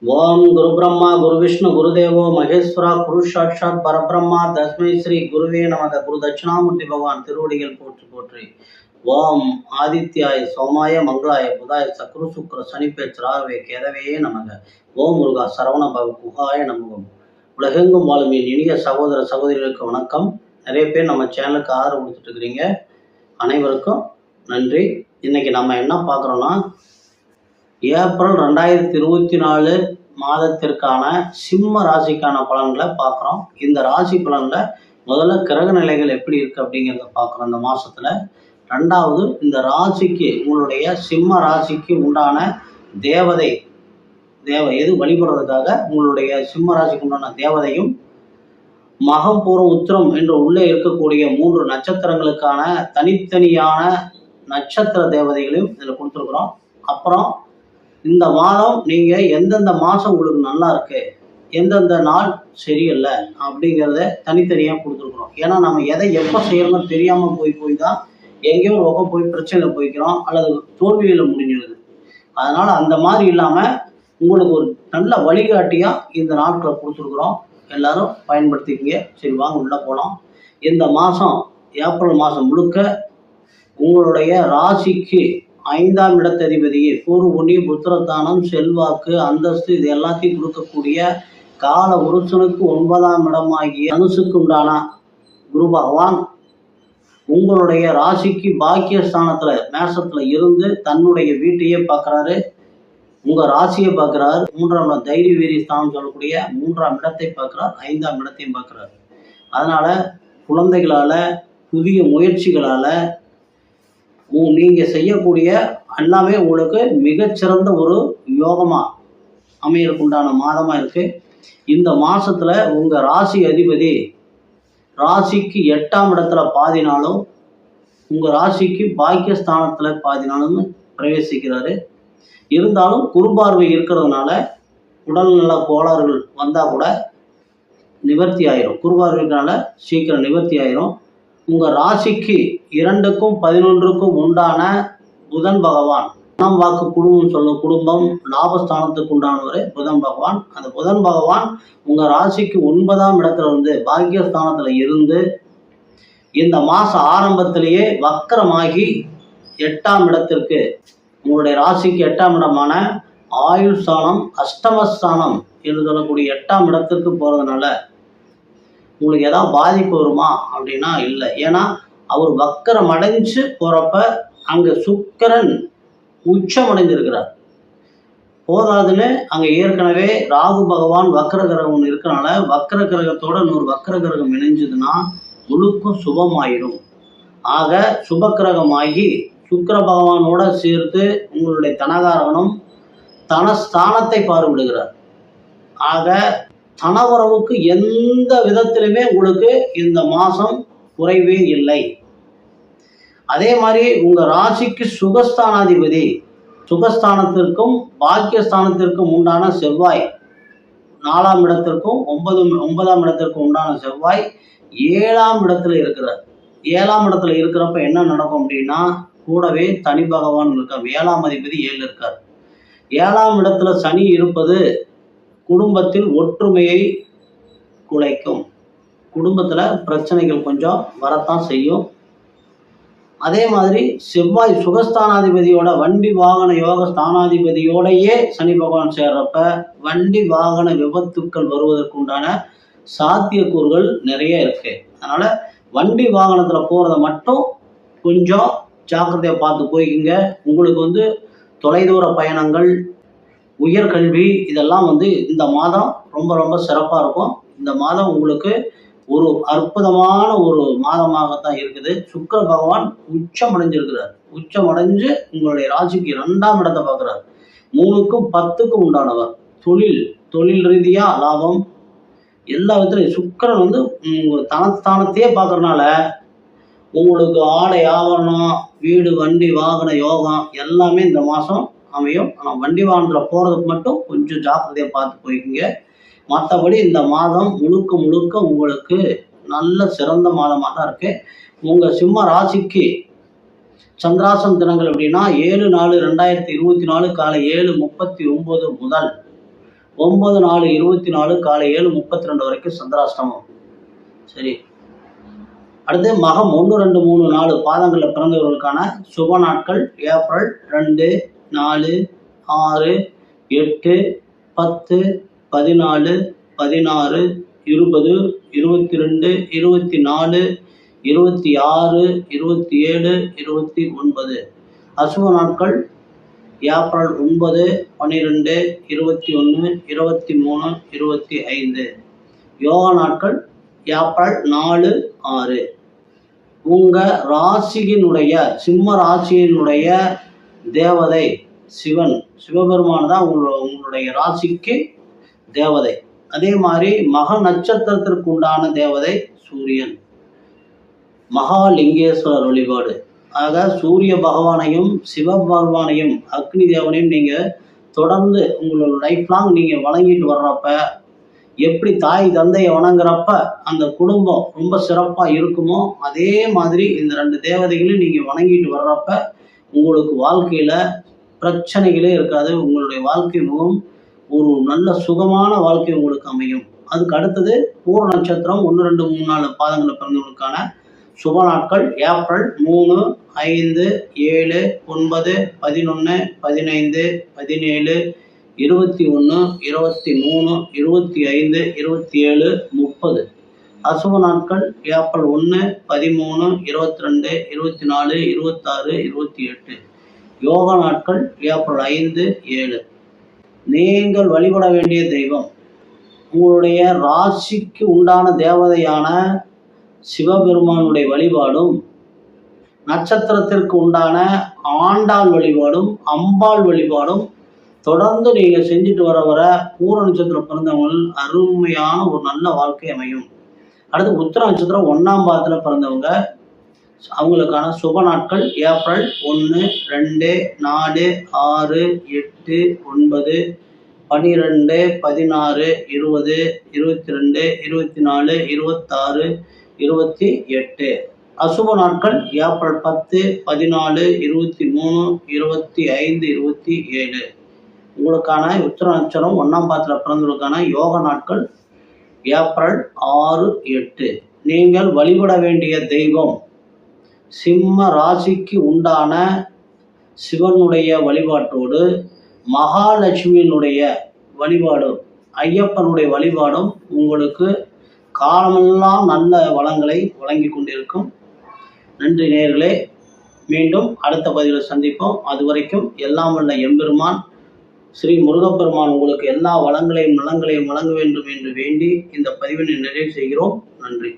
ஓம் குரு பிரம்மா குரு விஷ்ணு குருதேவோ மகேஸ்வரா குரு சாட்சாத் பரபிரம்மா தஸ்மை ஸ்ரீ குருவே நமத குரு தட்சிணாமூர்த்தி பகவான் திருவடிகள் போற்றி போற்றி. ஓம் ஆதித்யாய சோமாய மங்களாய புதாய சக்ரு சுக்ர சனிப்பேச் ராகவே கேதவே நமக. ஓம் முருகா சரவண பவ குகாய நமகம். உலகெங்கும் வாழும் என் இனிய சகோதர சகோதரிகளுக்கு வணக்கம். நிறைய பேர் நம்ம சேனலுக்கு ஆதரவு கொடுத்துட்டு இருக்கிறீங்க, அனைவருக்கும் நன்றி. இன்னைக்கு நம்ம என்ன பார்க்குறோன்னா, ஏப்ரல் 2024 மாதத்திற்கான சிம்ம ராசிக்கான பலன்களை பார்க்குறோம். இந்த ராசி பலனில் முதல்ல கிரக நிலைகள் எப்படி இருக்குது அப்படிங்கிறத பார்க்குறோம் இந்த மாதத்தில். ரெண்டாவது, இந்த ராசிக்கு உங்களுடைய சிம்ம ராசிக்கு உண்டான தேவதை எது வழிபடுறதுக்காக உங்களுடைய சிம்ம ராசிக்கு உண்டான தேவதையும், மகம் பூரம் உத்திரம் என்று உள்ளே இருக்கக்கூடிய 3 நட்சத்திரங்களுக்கான தனித்தனியான நட்சத்திர தேவதைகளையும் இதில் கொடுத்துருக்குறோம். அப்புறம் இந்த மாதம் நீங்கள் எந்தெந்த மாதம் உங்களுக்கு நல்லா இருக்கு, எந்தெந்த நாள் சரியில்லை அப்படிங்கிறத தனித்தனியாக கொடுத்துருக்குறோம். ஏன்னா நம்ம எதை எப்போ செய்யறோம்னு தெரியாமல் போய் தான் எங்கேயோ ஒரு பக்கம் போய் பிரச்சனையில் போய்க்கிறோம், அல்லது தோல்வியில் முடிஞ்சிடுது. அதனால் அந்த மாதிரி இல்லாமல் உங்களுக்கு ஒரு நல்ல வழிகாட்டியாக இந்த நாட்களை கொடுத்துருக்குறோம். எல்லாரும் பயன்படுத்திக்கிங்க. சரி, வாங்க உள்ளே போகலாம். இந்த மாதம் ஏப்ரல் மாதம் முழுக்க உங்களுடைய ராசிக்கு 5ஆம் இடத்ததிபதியை பூர்வ புண்ணிய புத்திரத்தானம், செல்வாக்கு, அந்தஸ்து இது எல்லாத்தையும் கொடுக்கக்கூடிய கால உருசனுக்கு 9ஆம் இடமாகிய தனுசுக்கு உண்டான குரு பகவான் உங்களுடைய ராசிக்கு பாக்கியஸ்தானத்துல மேசத்துல இருந்து தன்னுடைய வீட்டையே பார்க்குறாரு, உங்க ராசியை பார்க்குறாரு. 3ஆம் இடம் தைரிய வீரிய ஸ்தானம் சொல்லக்கூடிய 3ஆம் இடத்தை பார்க்குறார், 5ஆம் இடத்தையும் பார்க்குறாரு. அதனால குழந்தைகளால, புதிய முயற்சிகளால நீங்க செய்யக்கூடிய எல்லாமே உங்களுக்கு மிகச்சிறந்த ஒரு யோகமா அமையறதுக்கு உண்டான மாதமா இருக்கு. இந்த மாசத்துல உங்க ராசி அதிபதி ராசிக்கு 8ஆம் இடத்துல பாதி நாளும், உங்க ராசிக்கு பாக்கியஸ்தானத்துல பாதி நாளும் பிரவேசிக்கிறாரு. இருந்தாலும் குருபார்வை இருக்கிறதுனால உடல்நல கோளாறுகள் வந்தா கூட நிவர்த்தி ஆயிரும். குருபார்வைனால சீக்கிரம் நிவர்த்தி ஆயிரும். உங்க ராசிக்கு 2க்கும் 11க்கும் உண்டான புதன் பகவான், பணம் வாக்கு குடும்பம் சொல்லும் குடும்பம் லாபஸ்தானத்துக்கு உண்டானவர் புதன் பகவான். அந்த புதன் பகவான் உங்க ராசிக்கு 9ஆம் இடத்துல இருந்து பாக்கியஸ்தானத்துல இருந்து இந்த மாச ஆரம்பத்திலேயே வக்கரமாகி 8ஆம் இடத்திற்கு, உங்களுடைய ராசிக்கு 8ஆம் இடமான ஆயுள் ஸ்தானம், அஷ்டமஸ்தானம் என்று சொல்லக்கூடிய 8ஆம் இடத்திற்கு போறதுனால உங்களுக்கு ஏதாவது பாதிப்பு வருமா அப்படின்னா இல்லை. ஏன்னா அவர் வக்கரம் அடைஞ்சு போறப்ப அங்க சுக்கிரன் உச்சம் அடைந்திருக்கிறார். போதாதுன்னு அங்க ஏற்கனவே ராகு பகவான் வக்கர கிரகம் இருக்கிறனால வக்கர கிரகத்தோட இன்னொரு வக்கர கிரகம் இணைஞ்சதுன்னா முழுக்கும் சுபமாயிடும். ஆக சுப கிரகமாகி சுக்கிர பகவானோட சேர்த்து உங்களுடைய தனகாரகனும் தனஸ்தானத்தை பார்வையிடுகிறார். ஆக தனவரவுக்கு எந்த விதத்திலுமே உங்களுக்கு இந்த மாசம் குறைவே இல்லை. அதே மாதிரி உங்க ராசிக்கு சுகஸ்தானாதிபதி, சுகஸ்தானத்திற்கும் பாக்கியஸ்தானத்திற்கும் உண்டான செவ்வாய், 4ஆம் இடத்திற்கும் 9ஆம் இடத்திற்கும் உண்டான செவ்வாய் 7ஆம் இடத்துல இருக்கிறார். 7ஆம் இடத்துல இருக்கிறப்ப என்ன நடக்கும் அப்படின்னா, கூடவே தனி பகவான் இருக்கார். 7ஆம் அதிபதி 7 இருக்கார். 7ஆம் இடத்துல சனி இருப்பது குடும்பத்தில் ஒற்றுமையை குலைக்கும். குடும்பத்துல பிரச்சனைகள் கொஞ்சம் வரத்தான் செய்யும். அதே மாதிரி செவ்வாய் சுகஸ்தானாதிபதியோட வண்டி வாகன யோக ஸ்தானாதிபதியோடையே சனி பகவான் சேர்றப்ப வண்டி வாகன விபத்துக்கள் வருவதற்கு உண்டான சாத்தியக்கூறுகள் நிறைய இருக்கு. அதனால வண்டி வாகனத்துல போறத மட்டும் கொஞ்சம் ஜாக்கிரதையா பார்த்து போய்க்குங்க. உங்களுக்கு தொலைதூர பயணங்கள், உயர்கல்வி இதெல்லாம் இந்த மாதம் ரொம்ப ரொம்ப சிறப்பாக இருக்கும். இந்த மாதம் உங்களுக்கு ஒரு அற்புதமான ஒரு மாதமாகத்தான் இருக்குது. சுக்கிர பகவான் உச்சம் அடைஞ்சிருக்கிறார். உச்சம் அடைஞ்சு உங்களுடைய ராசிக்கு 2ஆம் இடத்தை பார்க்குறார். 3க்கும் 10க்கும் உண்டானவர். தொழில் ரீதியா லாபம் எல்லா விதத்துலையும் சுக்கிரன் உங்க தனஸ்தானத்தையே பார்க்கறதுனால உங்களுக்கு ஆடை ஆவரணம், வீடு, வண்டி, வாகன யோகம் எல்லாமே இந்த மாதம் அமையும். ஆனால் வண்டி வாகனத்தில் போகிறதுக்கு மட்டும் கொஞ்சம் ஜாக்கிரதையாக பார்த்து போய்க்குங்க. மற்றபடி இந்த மாதம் முழுக்க முழுக்க உங்களுக்கு நல்ல சிறந்த மாதமாக தான் இருக்கு. உங்கள் சிம்ம ராசிக்கு சந்திராசம் தினங்கள் அப்படின்னா 7/4/2024 காலை 7:39 முதல் 9/4/24 காலை 7:32 வரைக்கும் சந்திராஷ்டமம். சரி, அடுத்து மகம் 1, 2, 3, 4 பாதங்களில் பிறந்தவர்களுக்கான சுப நாட்கள் ஏப்ரல் 2, 4, 6, 8, 10, 14, 16, 20, 22, 24, 26, 27, 29. அசுப நாட்கள் ஏப்ரல் 9, 12, 21, 23, 25. யோகா நாட்கள் ஏப்ரல் 4, 6. உங்க ராசியினுடைய சிம்ம ராசியினுடைய தேவதை சிவன், சிவபெருமான் தான் உங்களுடைய ராசிக்கு தேவதை. அதே மாதிரி மக நட்சத்திரத்திற்கு உண்டான தேவதை சூரியன், மகாலிங்கேஸ்வரர் வழிபாடு. ஆக சூரிய பகவானையும் சிவபெருமானையும் அக்னி தேவனையும் நீங்க தொடர்ந்து உங்களோட லைஃப் லாங் நீங்க வணங்கிட்டு வர்றப்ப, எப்படி தாய் தந்தையை வணங்குறப்ப அந்த குடும்பம் ரொம்ப சிறப்பா இருக்குமோ, அதே மாதிரி இந்த 2 தேவதைகளையும் நீங்க வணங்கிட்டு வர்றப்ப உங்களுக்கு வாழ்க்கையில பிரச்சனைகளே இருக்காது. உங்களுடைய வாழ்க்கை மிகவும் ஒரு நல்ல சுகமான வாழ்க்கை உங்களுக்கு அமையும். அதுக்கு அடுத்தது பூர நட்சத்திரம் 1, 2, 3, 4 பாதங்களை பிறந்தவங்களுக்கான சுப நாட்கள் ஏப்ரல் 3, 5, 7, 9, 11, 15, 17, 21, 23, 25, 27, 30. அசுப நாட்கள் ஏப்ரல் 1, 13, 22, 24, 26, 28. யோகா நாட்கள் ஏப்ரல் 5, 7. நீங்கள் வழிபட வேண்டிய தெய்வம் உங்களுடைய ராசிக்கு உண்டான தேவதையான சிவபெருமானுடைய வழிபாடும், நட்சத்திரத்திற்கு உண்டான ஆண்டாள் வழிபாடும், அம்பாள் வழிபாடும் தொடர்ந்து நீங்க செஞ்சுட்டு வர பூர நட்சத்திரம் பிறந்தவங்க அருமையான ஒரு நல்ல வாழ்க்கை அமையும். அடுத்து உத்திர நட்சத்திரம் 1ஆம் பாதத்துல பிறந்தவங்க அவங்களுக்கான சுப நாட்கள் ஏப்ரல் 1, 2, 4, 6, 8, 9, 12, 16, 20, 22, 24, 26, 28. அசுப நாட்கள் ஏப்ரல் 10, 14, 23, 25, 27. உங்களுக்கான உத்திர நட்சத்திரம் 1ஆம் பாதத்துல பிறந்தவங்களுக்கான யோக நாட்கள் ஏப்ரல் 6, 8. நீங்கள் வழிபட வேண்டிய தெய்வம் சிம்ம ராசிக்கு உண்டான சிவனுடைய வழிபாட்டோடு மகாலட்சுமியினுடைய வழிபாடும் ஐயப்பனுடைய வழிபாடும் உங்களுக்கு காலமெல்லாம் நல்ல வளங்களை வழங்கி கொண்டிருக்கும். நன்றி நேயர்களே, மீண்டும் அடுத்த பதிவில் சந்திப்போம். அது வரைக்கும் எல்லாம் வல்ல எம்பெருமான் ஸ்ரீ முருகப்பெருமான் உங்களுக்கு எல்லா வளங்களையும் நலங்களையும் வழங்க வேண்டும் என்று வேண்டி இந்த பதிவினை நிறைவு செய்கிறோம். நன்றி.